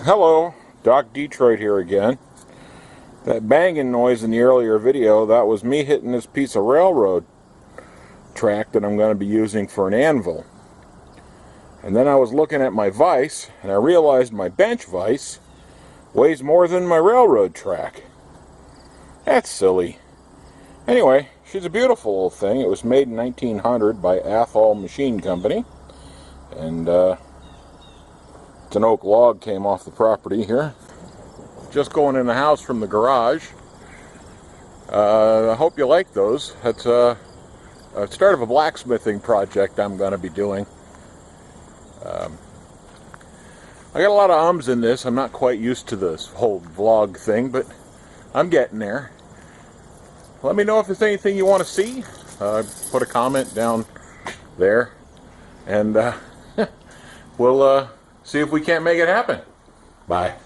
Hello, Doc Detroit here again. That banging noise in the earlier video, that was me hitting this piece of railroad track that I'm going to be using for an anvil. And then I was looking at my vise, and I realized my bench vise weighs more than my railroad track. That's silly. Anyway, she's a beautiful little thing. It was made in 1900 by Athol Machine Company. And it's an oak log came off the property here. Just going in the house from the garage. I hope you like those. That's a start of a blacksmithing project I'm going to be doing. I got a lot of ums in this. I'm not quite used to this whole vlog thing, but I'm getting there. Let me know if there's anything you want to see. Put a comment down there, and we'll see if we can't make it happen. Bye.